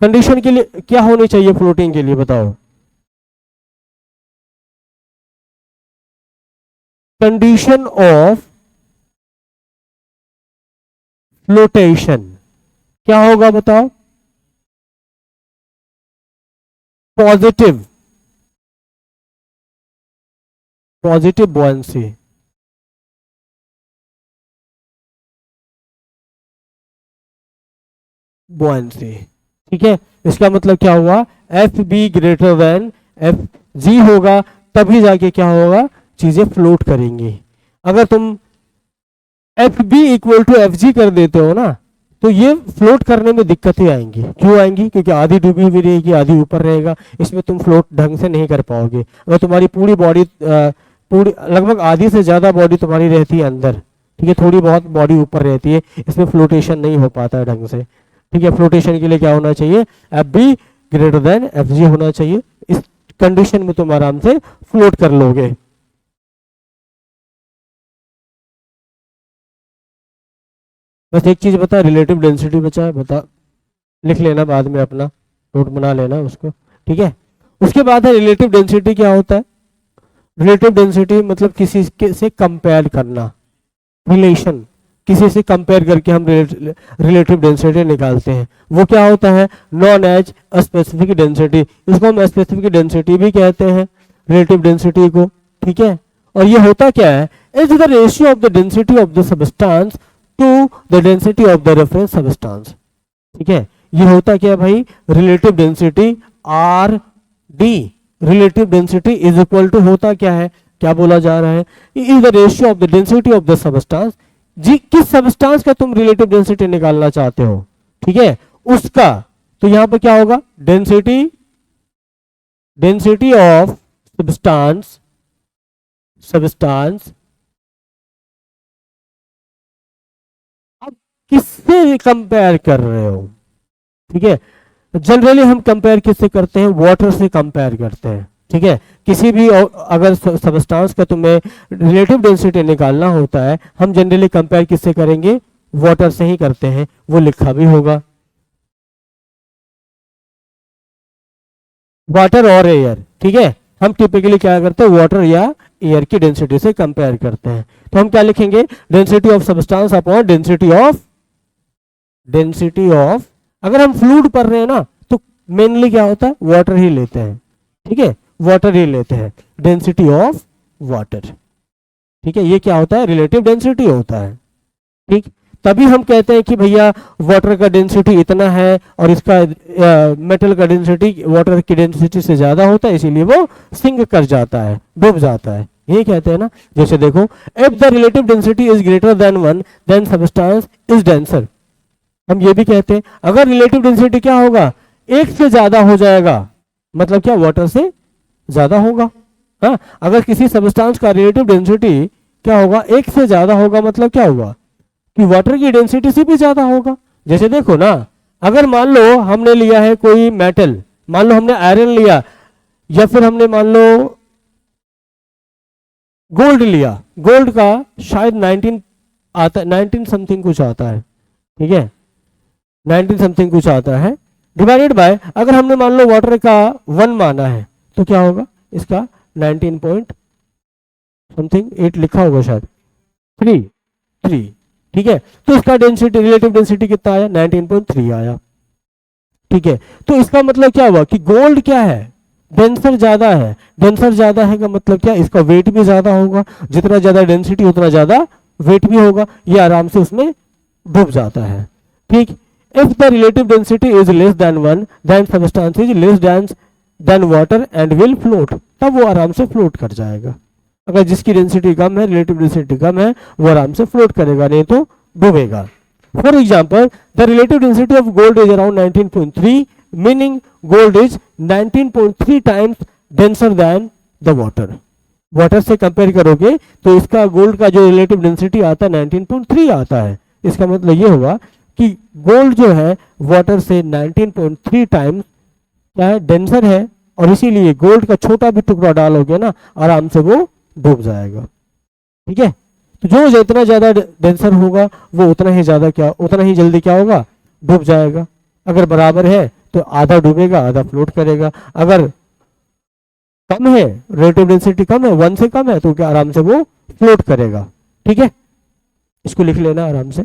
कंडीशन के लिए क्या होनी चाहिए फ्लोटिंग के लिए, बताओ। कंडीशन ऑफ फ्लोटेशन क्या होगा बताओ, पॉजिटिव, पॉजिटिव बुओयेंसी, बुओयेंसी। ठीक है, इसका मतलब क्या हुआ, F be greater than F G होगा, तभी जाके क्या होगा, चीजें फ्लोट करेंगी। अगर तुम F B equal to F G कर देते हो ना, तो ये फ्लोट करने में दिक्कतें आएंगी। क्यों आएंगी, क्योंकि आधी डूबी हुई रहेगी, आधी ऊपर रहेगा, इसमें तुम फ्लोट ढंग से नहीं कर पाओगे। अगर तुम्हारी पूरी बॉडी, पूरी लगभग आधी से ज्यादा बॉडी तुम्हारी रहती है अंदर, ठीक है, थोड़ी बहुत बॉडी ऊपर रहती है, इसमें फ्लोटेशन नहीं हो पाता है ढंग से। ठीक है, फ्लोटेशन के लिए क्या होना चाहिए, F be greater than F G होना चाहिए। इस कंडीशन में तुम आराम से फ्लोट कर लोगे। बस एक चीज बता, रिलेटिव डेंसिटी बचा है, बता, लिख लेना बाद में, अपना नोट बना लेना उसको। ठीक है, उसके बाद है रिलेटिव डेंसिटी। क्या होता है रिलेटिव डेंसिटी, मतलब किसी से कंपेयर करना, रिलेशन, किसी से कंपेयर करके हम रिलेटिव डेंसिटी निकालते हैं। वो क्या होता है, नॉन एज स्पेसिफिक डेंसिटी, इसको हम स्पेसिफिक डेंसिटी भी कहते हैं, रिलेटिव डेंसिटी को। ठीक है, और ये होता क्या है, is the ratio of the density of the substance to the density of the reference substance. ठीक है, ये होता क्या है भाई, relative density R D, relative density is equal to होता क्या है, क्या बोला जा रहा है, is the ratio of the density of the substance, जी किस सबस्टांस का तुम रिलेटिव डेंसिटी निकालना चाहते हो, ठीक है, उसका। तो यहां पर क्या होगा, density, density of substance, substance अब किससे कंपेयर कर रहे हो। ठीक है, जनरली हम कंपेयर किससे करते हैं, वाटर से कंपेयर करते हैं। ठीक है, किसी भी अगर सबस्टांस का तुम्हें रिलेटिव डेंसिटी निकालना होता है, हम जनरली कंपेयर किससे करेंगे, वाटर से ही करते हैं, वो लिखा भी होगा, वाटर और एयर। ठीक है, हम टिपिकली क्या करते हैं, वाटर या एयर की डेंसिटी से कंपेयर करते हैं। तो हम क्या लिखेंगे, density of substance upon density of, density of, अगर हम फ्लूइड पढ़ रहे हैं ना, तो मेनली क्या होता है, वाटर ही लेते हैं। ठीक है, वाटर ही लेते हैं, डेंसिटी ऑफ वाटर। ठीक है, ये क्या होता है, रिलेटिव डेंसिटी होता है। ठीक, तभी हम कहते हैं कि भैया वाटर का डेंसिटी इतना है और इसका मेटल का डेंसिटी वाटर की डेंसिटी से ज्यादा होता है, इसीलिए वो सिंक कर जाता है, डूब जाता है, यही कहते हैं ना। जैसे देखो, if the relative density is greater than 1 then substance is denser. हम ये भी कहते हैं, अगर रिलेटिव डेंसिटी क्या होगा, एक से ज्यादा हो जाएगा, मतलब क्या, वाटर से ज्यादा होगा। हाँ, अगर किसी सबस्टांस का रिलेटिव डेंसिटी क्या होगा, एक से ज्यादा होगा, मतलब क्या होगा कि वाटर की डेंसिटी से भी ज्यादा होगा। जैसे देखो ना, अगर मान लो हमने लिया है कोई मेटल, मान लो हमने आयरन लिया, या फिर हमने मान लो गोल्ड लिया, गोल्ड का शायद 19 आता, 19 समथिंग कुछ आता है। ठीक है, 19 समथिंग कुछ आता है, डिवाइडेड बाय, अगर हमने मान लो वाटर का 1 माना है, तो क्या होगा, इसका 19 पॉइंट समथिंग 8 लिखा होगा शायद, 3। ठीक है, तो इसका डेंसिटी, रिलेटिव डेंसिटी कितना आया, 19.3 आया। ठीक है, तो इसका मतलब क्या हुआ कि गोल्ड क्या है, डेंसर ज्यादा है। डेंसर ज्यादा है का मतलब क्या, इसका वेट भी ज्यादा होगा, जितना ज्यादा डेंसिटी उतना ज्यादा वेट भी होगा, ये आराम से उसमें डूब जाता है। ठीक, if the relative density is less than 1 then substance is less than water and will float, तब वो आराम से फ्लोट कर जाएगा। अगर जिसकी डेंसिटी कम है, रिलेटिव डेंसिटी कम है, वो आराम से फ्लोट करेगा, नहीं तो डूबेगा। For example, the relative density of gold is around 19.3, meaning gold is 19.3 times denser than the water. Water से कंपेयर करोगे तो इसका गोल्ड का जो रिलेटिव डेंसिटी आता है 19.3 आता है। इसका मतलब ये होगा कि गोल्ड जो है वाटर से 19.3 टाइम्स क्या है, डेंसर है, और इसीलिए गोल्ड का छोटा भी टुकड़ा डालोगे ना आराम से वो डूब जाएगा। ठीक है, तो जो जितना ज्यादा डेंसर होगा वो उतना ही ज्यादा क्या, उतना ही जल्दी क्या होगा, डूब जाएगा। अगर बराबर है तो आधा डूबेगा आधा फ्लोट करेगा, अगर कम है, रिलेटिव डेंसिटी कम है, 1 से कम है, तो क्या आराम से वो फ्लोट करेगा। ठीक है, इसको लिख लेना आराम से।